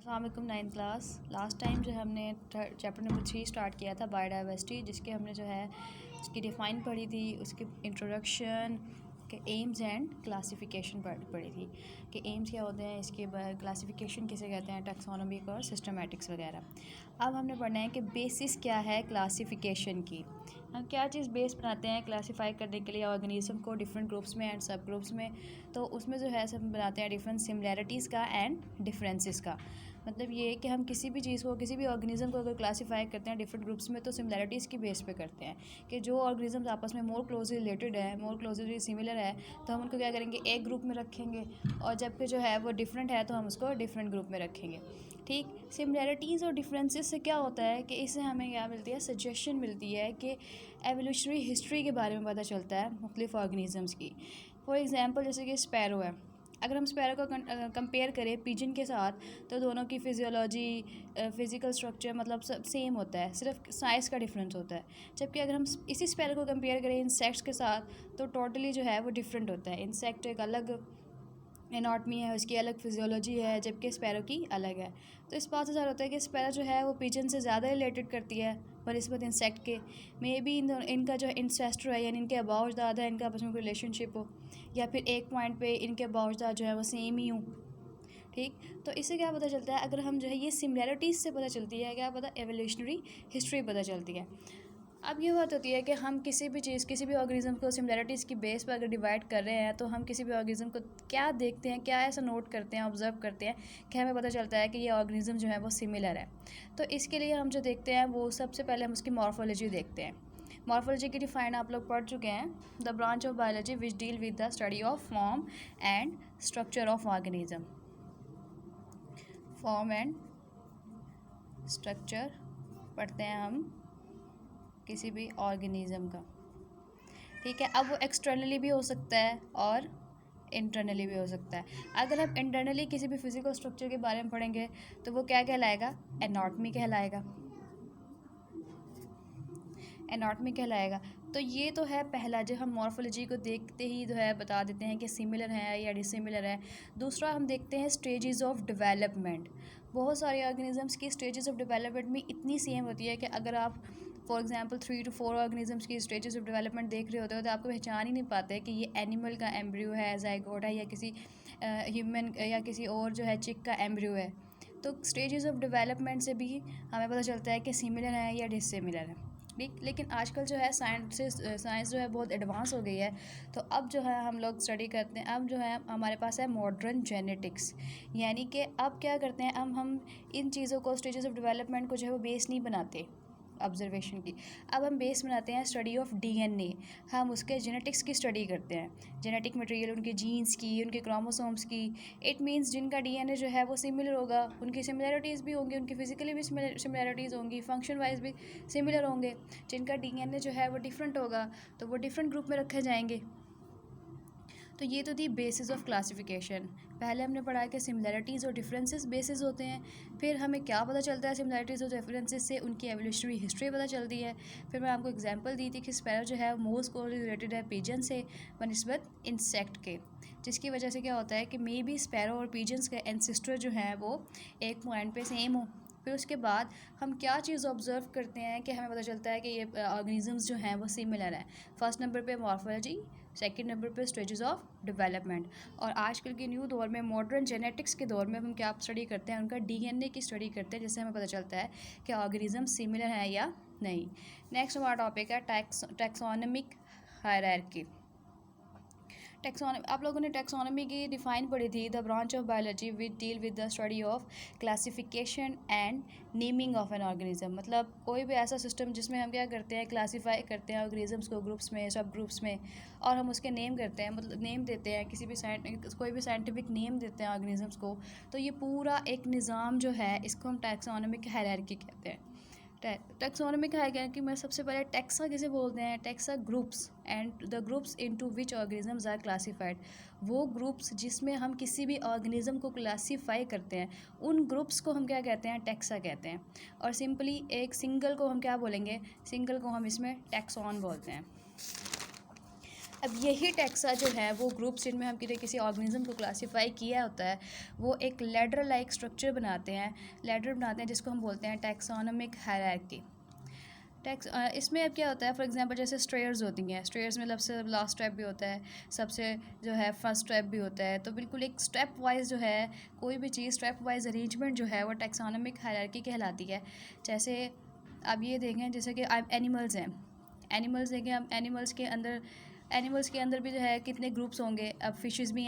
अस्सलाम वालेकुम 9th class. Last time जो हमने चैप्टर नंबर 3 स्टार्ट किया था बायोडाइवर्सिटी, जिसके हमने जो है उसकी डिफ़ाइन पढ़ी थी, उसकी इंट्रोडक्शन के एम्स एंड क्लासिफिकेशन पढ़ी थी कि एम्स क्या होते हैं, इसके बाद क्लासिफिकेशन किसे कहते हैं, टैक्सोनॉमिक और सिस्टमैटिक्स वगैरह। अब हमने पढ़ना है कि बेसिस क्या है क्लासिफिकेशन की। हम क्या चीज़ बेस बनाते हैं क्लासीफाई करने के लिए ऑर्गेनिज्म को डिफरेंट ग्रुप्स में एंड सब ग्रुप्स में। तो उसमें जो है सब बनाते हैं डिफरेंट सिमिलैरिटीज़ का एंड डिफरेंसेस का। मतलब ये कि हम किसी भी चीज़ को, किसी भी ऑर्गेनिज्म को अगर क्लासीफाई करते हैं डिफरेंट ग्रुप्स में, तो सिमिलैरिटीज़ की बेस पे करते हैं कि जो ऑर्गेनिजम्स आपस में मोर क्लोजली रिलेटेड है, मोर क्लोजली सिमिलर है, तो हम उनको क्या करेंगे, एक ग्रुप में रखेंगे, और जबकि जो है वो डिफरेंट है तो हम उसको डिफरेंट ग्रुप में रखेंगे। ठीक, सिमिलैरिटीज़ और डिफरेंसेस से क्या होता है कि इससे हमें क्या मिलती है, सजेशन मिलती है कि एवोल्यूशनरी हिस्ट्री के बारे में पता चलता है मुख्तलिफ ऑर्गेनिजम्स की। फॉर एग्ज़ाम्पल जैसे कि स्पैरो है, अगर हम स्पैरो को कंपेयर करें पिजन के साथ, तो दोनों की फिजियोलॉजी, फिज़िकल स्ट्रक्चर मतलब सब सेम होता है, सिर्फ साइज़ का डिफरेंस होता है। जबकि अगर हम इसी स्पैरो को कंपेयर करें इंसेक्ट्स के साथ, तो टोटली जो है वो डिफरेंट होता है। इंसेक्ट एक अलग एनाटमी है, उसकी अलग फिजियोलॉजी है, जबकि स्पैरो की अलग है। तो इस बात से ज़्यादा होता है कि स्पैरो जो है वो पिजन से ज़्यादा रिलेटेड करती है बनिस्बत इंसेक्ट के। मे बी इनका जो इंसेस्टर है, यानी इनके अबाव अजदाद है, इनका आपस में रिलेशनशिप हो, या फिर एक पॉइंट पे इनके अबाव अजदाद जो है वो सेम ही हो। ठीक, तो इससे क्या पता चलता है, अगर हम जो है ये सिमिलैरिटीज़ से पता चलती है, क्या पता, एवोल्यूशनरी हिस्ट्री पता चलती है। अब ये बात होती है कि हम किसी भी चीज़, किसी भी ऑर्गेनिज्म को सिमिलैरिटीज़ की बेस पर अगर डिवाइड कर रहे हैं, तो हम किसी भी ऑर्गेनिज्म को क्या देखते हैं, क्या ऐसा नोट करते हैं, ऑब्जर्व करते हैं कि हमें पता चलता है कि ये ऑर्गेनिज्म जो है वो सिमिलर है। तो इसके लिए हम जो देखते हैं वो सबसे पहले हम उसकी मॉर्फोलॉजी देखते हैं। मॉर्फोलॉजी की डिफाइन आप लोग पढ़ चुके हैं, the branch of biology which deal with the study of form and structure of organism. Form and structure पढ़ते हैं हम किसी भी ऑर्गेनिज्म का। ठीक है, अब वो एक्सटर्नली भी हो सकता है और इंटरनली भी हो सकता है। अगर हम इंटरनली किसी भी फिजिकल स्ट्रक्चर के बारे में पढ़ेंगे, तो वो क्या कहलाएगा, एनाटमी कहलाएगा। एनाटमी कहलाएगा। तो ये तो है पहला, जो हम मॉर्फोलॉजी को देखते ही जो है बता देते हैं कि सिमिलर है या डिसिमिलर है। दूसरा हम देखते हैं स्टेजेस ऑफ डेवलपमेंट। बहुत सारे ऑर्गेनिजम्स की स्टेजेस ऑफ डेवलपमेंट में इतनी सेम होती है कि अगर आप फॉर एग्जांपल 3 to 4 ऑर्गेनिजम्स की स्टेजेस ऑफ डेवलपमेंट देख रहे होते हो, तो आपको पहचान ही नहीं पाते कि ये एनिमल का एम्ब्रियो है, ज़ाइगोट है, या किसी ह्यूमन या किसी और जो है चिक का एम्ब्रियो है। तो स्टेजेस ऑफ डेवलपमेंट से भी हमें पता चलता है कि सिमिलर है या डिसिमिलर है। ठीक, लेकिन आजकल जो है साइंस जो है बहुत एडवांस हो गई है। तो अब जो है हम लोग स्टडी करते हैं, अब जो है हमारे पास है मॉडर्न जेनेटिक्स। यानी कि अब क्या करते हैं, अब हम इन चीज़ों को, स्टेजेस ऑफ डेवलपमेंट को जो है वो बेस नहीं बनाते ऑब्जर्वेशन की। अब हम बेस बनाते हैं स्टडी ऑफ डीएनए। हम उसके जेनेटिक्स की स्टडी करते हैं, जेनेटिक मटेरियल, उनके जीन्स की, उनके क्रोमोसोम्स की। इट मींस जिनका डीएनए जो है वो सिमिलर होगा, उनकी सिमिलैरिटीज़ भी होंगी, उनकी फिजिकली भी सिमिलैरिटीज़ होंगी, फंक्शन वाइज भी सिमिलर होंगे। जिनका डीएनए जो है वो डिफरेंट होगा, तो वो डिफरेंट ग्रुप में रखे जाएंगे। तो ये तो थी बेसिस ऑफ क्लासिफिकेशन। पहले हमने पढ़ा कि सिमिलैरिटीज़ और डिफरेंसेस बेसिस होते हैं। फिर हमें क्या पता चलता है, सिमिलैरिटीज़ और डिफरेंसेस से उनकी एवोल्यूशनरी हिस्ट्री पता चलती है। फिर मैं आपको एग्जांपल दी थी कि स्पैरो जो है मोस्ट क्लोजली रिलेटेड है पिजन से बनिस्बत इंसेक्ट के, जिसकी वजह से क्या होता है कि मे बी स्पैरो और पिजन्स के एंसेस्टर जो हैं वो एक पॉइंट पे सेम हो। फिर उसके बाद हम क्या चीज़ ऑब्जर्व करते हैं कि हमें पता चलता है कि ये ऑर्गेनिजम्स जो हैं वो सिमिलर हैं। फर्स्ट नंबर पे मॉर्फोलॉजी, सेकंड नंबर पे स्टेजेस ऑफ डेवलपमेंट। और आजकल के न्यू दौर में, मॉडर्न जेनेटिक्स के दौर में, हम क्या स्टडी करते हैं, उनका डीएनए की स्टडी करते हैं, जिससे हमें पता चलता है कि ऑर्गेनिज्म सिमिलर हैं या नहीं। नेक्स्ट हमारा टॉपिक है टैक्सोनॉमिक हायरार्की। आप लोगों ने टैक्सोनॉमी की डिफ़ाइन पढ़ी थी, the branch of biology which deal with the study of classification and naming of an organism. मतलब कोई भी ऐसा सिस्टम जिसमें हम क्या करते हैं, क्लासीफाई करते हैं ऑर्गेनिजम्स को ग्रुप्स में, सब ग्रुप्स में, और हम उसके नेम करते हैं, मतलब नेम देते हैं, किसी भी कोई भी साइंटिफिक नेम देते हैं ऑर्गेनिजम्स को। तो ये पूरा एक निज़ाम जो है, इसको हम टैक्सोनॉमिक हायरार्की कहते हैं। टैक्सोनॉमिक हायरार्की में सबसे पहले टैक्सा किसे बोलते हैं, taxa groups and the groups into which organisms are classified. वो ग्रुप्स जिसमें हम किसी भी ऑर्गेनिज्म को क्लासीफाई करते हैं, उन ग्रुप्स को हम क्या कहते हैं, टैक्सा कहते हैं। और सिंपली एक सिंगल को हम क्या बोलेंगे, सिंगल को हम इसमें टैक्सॉन बोलते हैं। अब यही टैक्सा जो है वो ग्रुप्स जिनमें हम किसी ऑर्गेनिज्म को क्लासीफाई किया होता है वो एक लैडर लाइक स्ट्रक्चर बनाते हैं, लैडर बनाते हैं जिसको हम बोलते हैं टैक्सोनॉमिक हायरार्की। इसमें अब क्या होता है, फॉर एग्जांपल जैसे स्ट्रेयर्स होती हैं, स्ट्रेयर्स में सबसे लास्ट स्टेप भी होता है, सबसे जो है फर्स्ट स्टेप भी होता है, तो बिल्कुल एक स्टेप वाइज जो है कोई भी चीज़ स्टेप वाइज अरेंजमेंट जो है वो टैक्सोनॉमिक हायरार्की कहलाती है। जैसे अब ये देखें, जैसे कि अब एनिमल्स हैं, एनिमल्स देखें, अब एनिमल्स के अंदर भी जो है कितने ग्रुप्स होंगे। अब फ़िशेस भी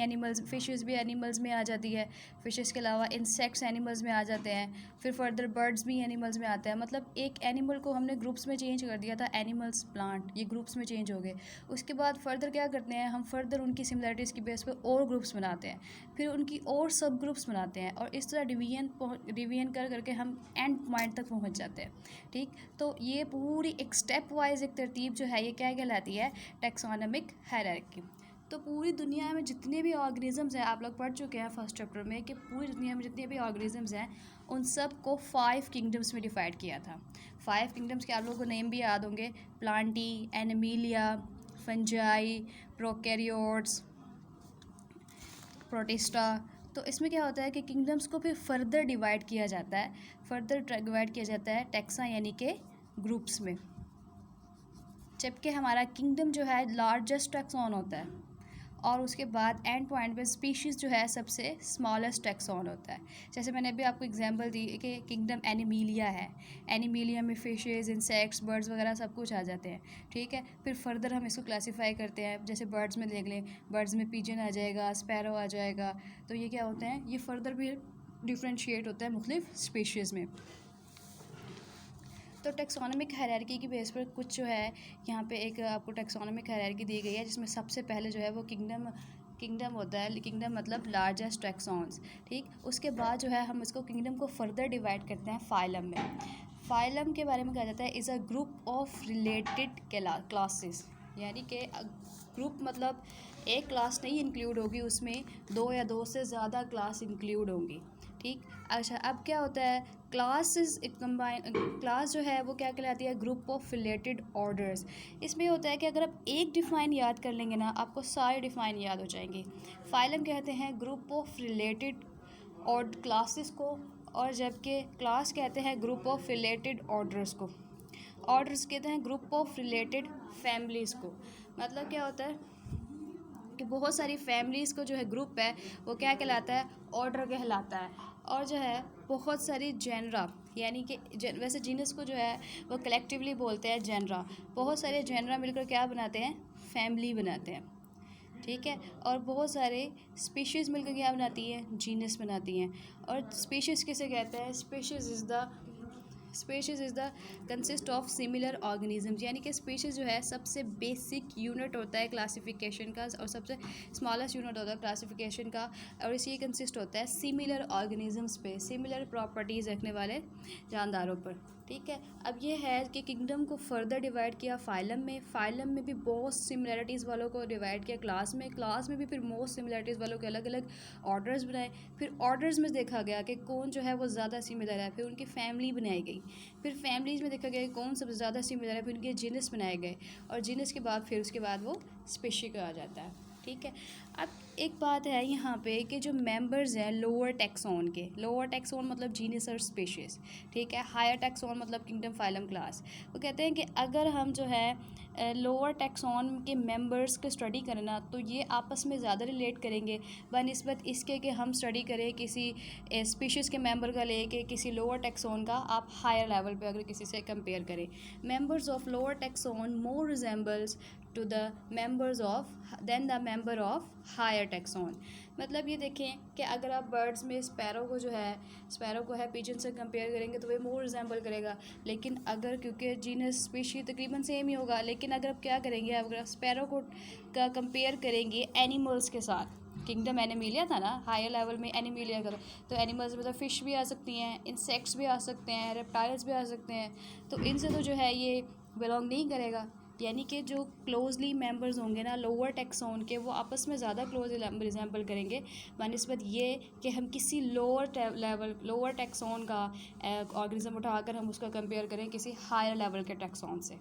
एनिमल्स में आ जाती है, फ़िशेस के अलावा इंसेक्ट्स एनिमल्स में आ जाते हैं, फिर फर्दर बर्ड्स भी एनिमल्स में आते हैं। मतलब एक एनिमल को हमने ग्रुप्स में चेंज कर दिया था, एनिमल्स, प्लांट, ये ग्रुप्स में चेंज हो गए। उसके बाद फर्दर क्या करते हैं हम, फर्दर उनकी सिमिलरिटीज़ की बेस पर और ग्रुप्स बनाते हैं, फिर उनकी और सब ग्रुप्स बनाते हैं, और इस तरह डिवीजन कर करके हम एंड पॉइंट तक पहुँच जाते हैं। ठीक, तो ये पूरी एक स्टेप वाइज एक तरतीब जो है ये क्या कहलाती है, टैक्सोनॉमिक हायरार्की। तो पूरी दुनिया में जितने भी ऑर्गेनिजम्स हैं, आप लोग पढ़ चुके हैं फर्स्ट चैप्टर में कि पूरी दुनिया में जितने भी ऑर्गेनिजम्स हैं उन सब को 5 किंगडम्स में डिवाइड किया था। 5 किंगडम्स के आप लोगों को नेम भी याद होंगे, Plantae, Animalia, fungi, prokaryotes, protista. तो इसमें क्या होता है कि किंगडम्स को फिर फर्दर डिवाइड किया जाता है, टैक्सा यानी कि ग्रुप्स में, जबकि हमारा किंगडम जो है लार्जेस्ट टैक्सॉन होता है, और उसके बाद एंड पॉइंट पे स्पीशीज़ जो है सबसे स्मॉलेस्ट टैक्सॉन होता है। जैसे मैंने अभी आपको एग्जांपल दी कि किंगडम एनिमीलिया है, एनिमीलिया में फिशेस, इंसेक्ट्स, बर्ड्स वगैरह सब कुछ आ जाते हैं। ठीक है, फिर फर्दर हम इसको क्लासीफाई करते हैं, जैसे बर्ड्स में देख लें, बर्ड्स में पिजन आ जाएगा, स्पैरो आ जाएगा, तो ये क्या होते हैं, ये फर्दर भी डिफ्रेंशिएट होता है मुख्तलिफ स्पीशीज़ में। तो टैक्सोनॉमिक हायरार्की की बेस पर कुछ जो है यहाँ पे एक आपको टैक्सोनॉमिक हायरार्की दी गई है, जिसमें सबसे पहले जो है वो किंगडम होता है, किंगडम मतलब लार्जेस्ट टैक्सॉन्स। ठीक, उसके बाद जो है हम इसको किंगडम को फर्दर डिवाइड करते हैं फाइलम में। फाइलम के बारे में कहा जाता है is a group of related classes, यानी कि ग्रुप मतलब एक क्लास नहीं इंक्लूड होगी, उसमें 2 या 2 से ज़्यादा क्लास इंक्लूड होंगी। ठीक, अच्छा अब क्या होता है, क्लास जो है वो क्या कहलाती है, ग्रुप ऑफ रिलेटेड ऑर्डर्स। इसमें होता है कि अगर आप एक डिफ़ाइन याद कर लेंगे ना, आपको सारे डिफ़ाइन याद हो जाएंगे। फाइलम कहते हैं ग्रुप ऑफ रिलेटेड और क्लासेस को, और जबकि क्लास कहते हैं ग्रुप ऑफ रिलेटेड ऑर्डर्स को, ऑर्डर्स कहते हैं ग्रुप ऑफ रिलेटेड फैमिलीज़ को। मतलब क्या होता है कि बहुत सारी फैमिलीज़ को जो है ग्रुप है वो क्या कहलाता है, ऑर्डर कहलाता है। और जो है बहुत सारी जेनरा, यानी कि वैसे जीनस को जो है वो कलेक्टिवली बोलते हैं जेनरा, बहुत सारे जेनरा मिलकर क्या बनाते हैं, फैमिली बनाते हैं। ठीक है, और बहुत सारे स्पीशीज़ मिलकर क्या बनाती है, जीनस बनाती हैं। और स्पीशीज़ किसे कहते हैं, species is the consist of similar organisms, यानी कि स्पीशीज़ जो है सबसे बेसिक यूनिट होता है क्लासिफिकेशन का, और सबसे स्मॉलेस्ट यूनिट होता है क्लासिफिकेशन का, और इसी कंसिस्ट होता है सिमिलर ऑर्गेनिजम्स पे, सिमिलर प्रॉपर्टीज़ रखने वाले जानदारों पर। ठीक है, अब ये है कि किंगडम को फर्दर डिवाइड किया फाइलम में भी बहुत सिमिलरिटीज़ वालों को डिवाइड किया, क्लास में भी फिर मोस्ट सिमिलरिटीज़ वालों के अलग अलग ऑर्डर्स बनाए, फिर ऑर्डर्स में देखा गया कि कौन जो है वो ज़्यादा सिमिलर है, फिर उनकी फैमिली बनाई गई, फिर फैमिलीज़ में देखा गया कि कौन सबसे ज़्यादा सिमिलर है, फिर उनके जीनस बनाए गए, और जीनस के बाद फिर उसके बाद वो स्पीशी का आ जाता है। ठीक है, अब एक बात है यहाँ पे कि जो मेंबर्स हैं लोअर टैक्सॉन के, लोअर टैक्सॉन मतलब जीनस और स्पीशीज़, ठीक है, हायर टैक्सॉन मतलब किंगडम, फाइलम, क्लास। वो कहते हैं कि अगर हम जो है लोअर टैक्सॉन के मेंबर्स को स्टडी करना, तो ये आपस में ज़्यादा रिलेट करेंगे बनिस्बत इसके कि हम स्टडी करें किसी स्पीशीज़ के मेंबर का लेके किसी लोअर टैक्सॉन का आप हायर लेवल पे अगर किसी से कंपेयर करें। Members of lower taxon more resembles to the members of then the member of higher taxon. मतलब ये देखें कि अगर आप बर्ड्स में स्पैरो को है पिजन से कंपेयर करेंगे तो वे मोर रिजेंबल करेगा, लेकिन अगर क्योंकि जीनस स्पीशी तकरीबन सेम ही होगा, लेकिन अगर आप क्या करेंगे, अगर स्पैरो को का कंपेयर करेंगे एनिमल्स के साथ, किंगडम एनिमीलिया था ना, हायर लेवल में एनिमीलिया का, तो एनिमल्स मतलब फ़िश भी आ सकती हैं, इंसेक्ट्स भी आ सकते हैं, रेप्टाइल्स भी आ सकते हैं, तो इनसे तो जो है ये बिलोंग नहीं करेगा। यानी कि जो क्लोजली मेंबर्स होंगे ना लोअर टैक्सॉन के, वो आपस में ज़्यादा क्लोज रिजेंबल करेंगे बनिस्बत ये कि हम किसी लोअर टैक्सॉन का ऑर्गेनिज्म उठाकर हम उसका कंपेयर करें किसी हायर लेवल के टैक्सॉन से।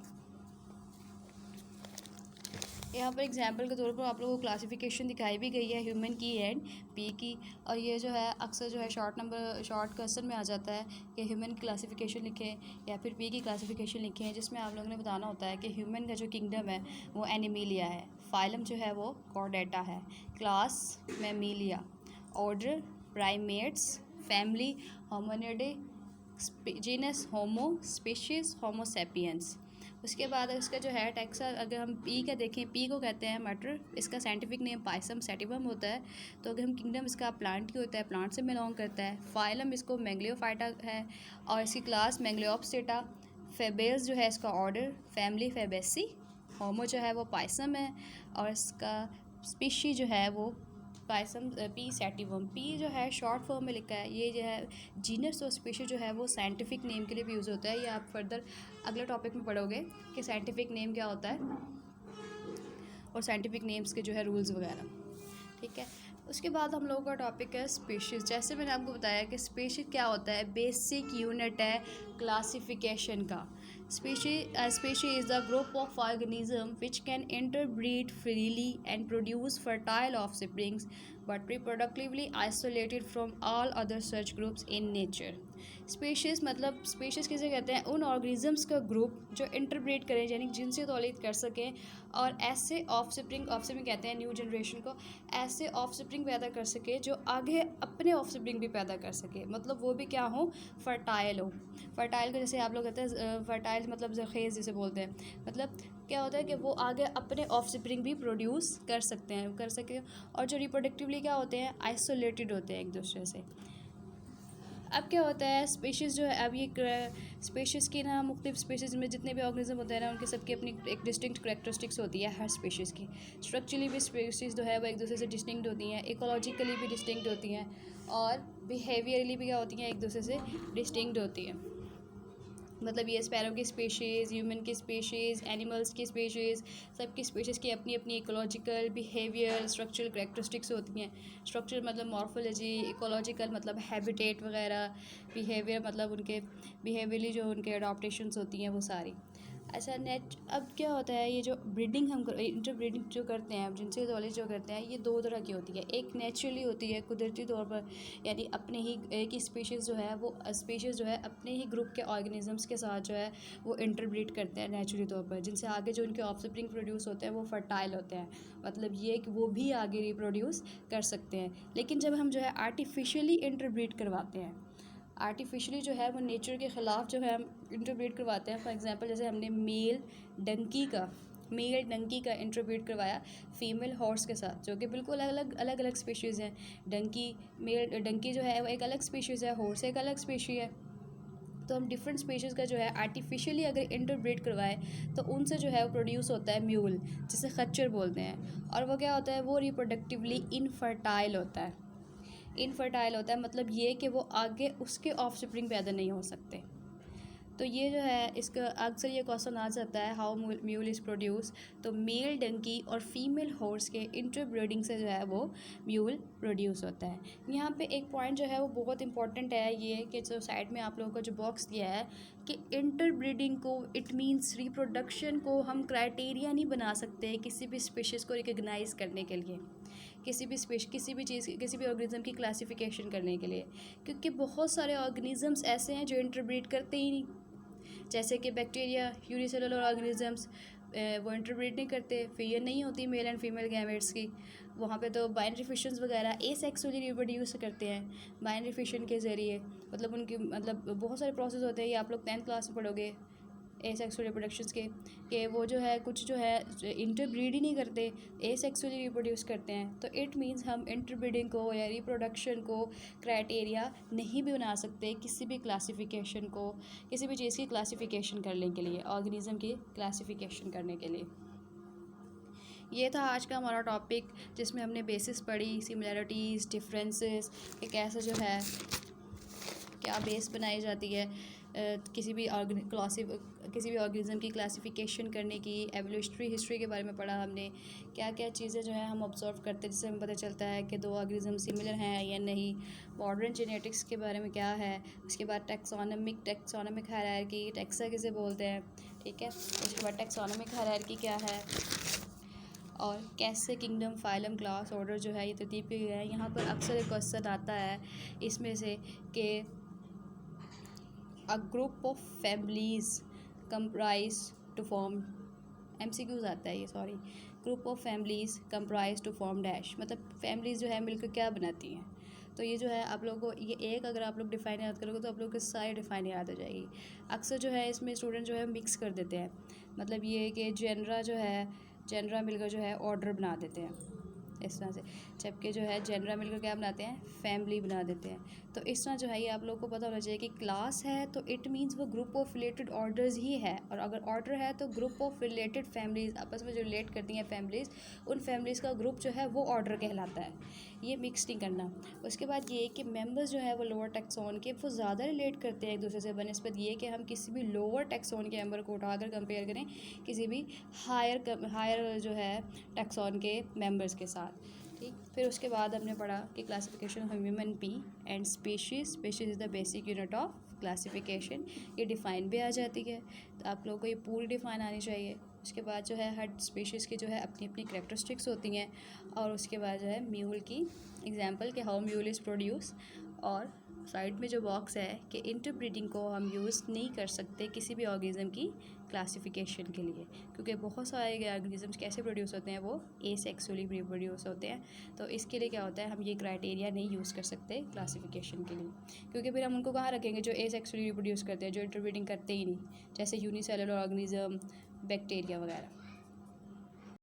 यहाँ पर एग्जांपल के तौर पर आप लोगों को क्लासिफिकेशन दिखाई भी गई है ह्यूमन की एंड पी की, और ये जो है अक्सर जो है शॉर्ट क्वेश्चन में आ जाता है कि ह्यूमन की क्लासिफिकेशन लिखें या फिर पी की क्लासिफिकेशन लिखें, जिसमें आप लोगों ने बताना होता है कि ह्यूमन का जो किंगडम है वो एनिमीलिया है, फाइलम जो है वो कॉर्डेटा है, class mammalia, order primates, family hominidae, genus homo, species homo sapiens. उसके बाद उसका जो है टैक्सा, अगर हम पी का देखें, पी को कहते हैं मटर, इसका साइंटिफिक नेम पाइसम सेटिवम होता है। तो अगर हम किंगडम इसका प्लांट की होता है, प्लांट से बिलोंग करता है। फाइलम इसको मैंग्लियोफाइटा है और इसकी क्लास मैंग्लियोप्सिटा। फेबेस जो है इसका ऑर्डर, फैमिली फेबेसी। होमो जो है वो पाइसम है और इसका स्पीशी जो है वो पाइसम पी सेटिवम। पी जो है शॉर्ट फॉर्म में लिखा है, ये जो है जीनस और स्पीशीज जो है वो साइंटिफिक नेम के लिए भी यूज़ होता है। ये आप फर्दर अगले टॉपिक में पढ़ोगे कि साइंटिफिक नेम क्या होता है और साइंटिफिक नेम्स के जो है रूल्स वगैरह, ठीक है। उसके बाद हम लोगों का टॉपिक है स्पीशीज़। जैसे मैंने आपको बताया कि स्पीशीज़ क्या होता है, बेसिक यूनिट है क्लासिफिकेशन का। Species is a group of organisms which can interbreed freely and produce fertile offsprings, but reproductively isolated from all other such groups in nature. Species मतलब स्पीशीज़ किसे कहते हैं, उन ऑर्गेनिजम्स का ग्रुप जो interbreed करें, यानी जिनसे तौलीद कर सकें और ऐसे ऑफस्प्रिंग कहते हैं न्यू जनरेशन को, ऐसे ऑफस्प्रिंग पैदा कर सके जो आगे अपने ऑफस्प्रिंग भी पैदा कर सके, मतलब वो भी क्या हो, फर्टाइल हो। फर्टाइल को जैसे आप लोग कहते हैं फर्टाइल मतलब जखेज़ जिसे बोलते हैं, मतलब क्या होता है कि वो आगे अपने ऑफस्प्रिंग भी प्रोड्यूस कर सकते हैं, कर सके। और जो रिप्रोडक्टिवली क्या होते हैं, आइसोलेटेड होते हैं एक दूसरे से। अब क्या होता है स्पीशीज़ जो है, अब ये स्पीशीज़ की ना मुख्तलिफ स्पीशीज़ में जितने भी ऑर्गेनिज्म होते हैं ना, उनकी सबकी अपनी एक डिस्टिंक्ट करेक्टरिस्टिक्स होती है हर स्पीशीज़ की। स्ट्रक्चरली भी स्पीशीज़ जो है वो एक दूसरे से डिस्टिंक्ट होती हैं, इकोलॉजिकली भी डिस्टिंक्ट होती हैं और बिहेवियरली भी क्या होती हैं, एक दूसरे से डिस्टिंक्ट होती हैं। मतलब ये स्पैरो की स्पीशीज़, ह्यूमन की स्पीशीज़, एनिमल्स की स्पीशीज़, सब की स्पीशीज़ की अपनी अपनी इकोलॉजिकल, बिहेवियर, स्ट्रक्चरल करैक्टरिस्टिक्स होती हैं। स्ट्रक्चर मतलब मॉर्फोलॉजी, इकोलॉजिकल मतलब हैबिटेट वगैरह, बिहेवियर मतलब उनके बिहेवियरली जो उनके अडॉप्टेशंस होती हैं वो सारी। अच्छा अब क्या होता है, ये जो ब्रीडिंग हम इंटर ब्रीडिंग जो करते हैं, जिनसे नॉलेज जो करते हैं, ये दो तरह की होती है। एक नेचुरली होती है कुदरती तौर पर, यानी अपने ही एक ही स्पीशीज़ जो है वो स्पीशीज़ जो है अपने ही ग्रुप के ऑर्गेनिजम्स के साथ जो है वो इंटरब्रीड करते हैं नेचुरली तौर पर, जिनसे आगे जो उनके ऑफस्प्रिंग प्रोड्यूस होते हैं वो फर्टाइल होते हैं, मतलब ये कि वो भी आगे रिप्रोड्यूस कर सकते हैं। लेकिन जब हम जो है आर्टिफिशियली इंटरब्रीड करवाते हैं, आर्टिफिशियली जो है वो नेचर के ख़िलाफ़ जो है हम इंटरब्रीड करवाते हैं। फॉर एग्जांपल जैसे हमने मेल डंकी का इंटरब्रीड करवाया फ़ीमेल हॉर्स के साथ, जो कि बिल्कुल अलग अलग स्पीशीज़ हैं। मेल डंकी जो है वो एक अलग स्पीशीज़ है, हॉर्स एक अलग स्पीशी है। तो हम डिफरेंट स्पीशीज़ का जो है आर्टिफिशियली अगर इंटरब्रीड करवाएं तो उनसे जो है वो प्रोड्यूस होता है म्यूल, जिसे खच्चर बोलते हैं। और वो क्या होता है, वो रिप्रोडक्टिवली इनफर्टाइल होता है। मतलब ये कि वो आगे उसके ऑफस्प्रिंग पैदा नहीं हो सकते। तो ये जो है इसका अक्सर ये क्वेश्चन आ जाता है, हाउ म्यूल इज़ प्रोड्यूस। तो मेल डंकी और फीमेल हॉर्स के इंटरब्रीडिंग से जो है वो म्यूल प्रोड्यूस होता है। यहाँ पे एक पॉइंट जो है वो बहुत इंपॉर्टेंट है, ये कि जो साइड में आप लोगों को जो बॉक्स दिया है कि इंटरब्रीडिंग को, इट मीन्स रिप्रोडक्शन को हम क्राइटेरिया नहीं बना सकते किसी भी स्पीशीज़ को रिकग्नाइज़ करने के लिए, किसी भी ऑर्गेनिज्म की क्लासिफिकेशन करने के लिए, क्योंकि बहुत सारे ऑर्गेनिजम्स ऐसे हैं जो इंटरब्रीड करते ही नहीं। जैसे कि बैक्टीरिया, यूनिसेलुलर ऑर्गेनिजम्स, वो इंटरब्रीड नहीं करते, फिर नहीं होती मेल एंड फीमेल गैमेट्स की। वहाँ पे तो बाइनरी फिशंस वगैरह एसेक्सुअली रिप्रोड्यूस करते हैं बाइनरी फिशन के ज़रिए, मतलब उनकी मतलब बहुत सारे प्रोसेस होते हैं। ये आप लोग 10th क्लास में पढ़ोगे एसेक्सुअल रिप्रोडक्शंस के वो जो है कुछ जो है इंटरब्रीड ही नहीं करते, एसेक्सुअली रिप्रोड्यूस करते हैं। तो इट मीन्स हम इंटरब्रीडिंग को या रिप्रोडक्शन को क्राइटेरिया नहीं भी बना सकते किसी भी क्लासिफिकेशन को, किसी भी चीज़ की क्लासिफिकेशन करने के लिए, ऑर्गेनिज्म की क्लासिफिकेशन करने के लिए। ये था आज का हमारा टॉपिक, जिसमें हमने बेसिस पढ़ी, सिमिलैरिटीज़, डिफरेंसेस, कि कैसे जो है क्या बेस बनाई जाती है किसी भी ऑर्गेनिज्म की क्लासिफिकेशन करने की। एवोल्यूशनरी हिस्ट्री के बारे में पढ़ा हमने, क्या क्या चीज़ें जो है हम ऑब्जर्व करते हैं जिससे हमें पता चलता है कि दो ऑर्गेनिज्म सिमिलर हैं या नहीं। मॉडर्न जेनेटिक्स के बारे में क्या है। उसके बाद टैक्सोनॉमिक हायरार्की, टैक्सा किसे बोलते हैं, ठीक है। उसके बाद टैक्सोनॉमिक हायरार्की क्या है। और कैसे किंगडम, फाइलम, क्लास, ऑर्डर जो है ये तरतीब किए गए हैं। यहाँ पर अक्सर एक क्वेश्चन आता है इसमें से कि a group of families comprise to form, MCQs आता है ये, sorry, group of families comprise to form dash, मतलब फैमिलीज़ जो है मिलकर क्या बनाती हैं। तो ये जो है आप लोगों को ये एक अगर आप लोग डिफ़ाइन याद करोगे तो आप लोग को सारी डिफ़ाइन याद हो जाएगी। अक्सर जो है इसमें स्टूडेंट जो है मिक्स कर देते हैं, मतलब ये कि जेनरा जो है, जेनरा मिलकर जो है ऑर्डर बना देते हैं इस तरह से, जबकि जो है जेनरा मिलकर क्या बनाते हैं, फैमिली बना देते हैं। तो इस तरह जो है ये आप लोगों को पता होना चाहिए कि क्लास है तो इट मीन्स वो ग्रुप ऑफ रिलेटेड ऑर्डर्स ही है, और अगर ऑर्डर है तो ग्रुप ऑफ रिलेटेड फैमिलीज़ आपस में जो रिलेट करती हैं फैमिलीज़, उन फैमिलीज़ का ग्रुप जो है वो ऑर्डर कहलाता है। ये मिक्स नहीं करना। उसके बाद ये कि मेंबर्स जो है वो लोअर टैक्सोन के वो ज़्यादा रिलेट करते हैं एक दूसरे से बनस्बत ये कि हम किसी भी लोअर टैक्सोन के मेंबर को उठाकर कंपेयर करें किसी भी हायर जो है टैक्सोन के मेंबर्स के साथ। ठीक, फिर उसके बाद हमने पढ़ा कि classification of human be and species is the basic unit of classification. ये डिफ़ाइन भी आ जाती है, तो आप लोगों को ये पूरी डिफ़ाइन आनी चाहिए। उसके बाद जो है हर स्पीशीज़ की जो है अपनी अपनी करैक्टरिस्टिक्स होती हैं, और उसके बाद जो है म्यूल की एग्जांपल कि हाउ म्यूल इज़ प्रोड्यूस, और साइड में जो बॉक्स है कि इंटरब्रीडिंग को हम यूज़ नहीं कर सकते किसी भी ऑर्गेनिज्म की क्लासिफिकेशन के लिए, क्योंकि बहुत सारे ऑर्गेनिजम्स कैसे प्रोड्यूस होते हैं, वो एसेक्सुअली प्रोड्यूस होते हैं। तो इसके लिए क्या होता है, हम ये क्राइटेरिया नहीं यूज़ कर सकते क्लासिफिकेशन के लिए, क्योंकि फिर हम उनको कहाँ रखेंगे जो एसेक्सुअली रिप्रोड्यूस करते हैं, जो इंटरब्रीडिंग करते ही नहीं, जैसे यूनिसेलुलर ऑर्गेनिज्म, बैक्टीरिया वगैरह।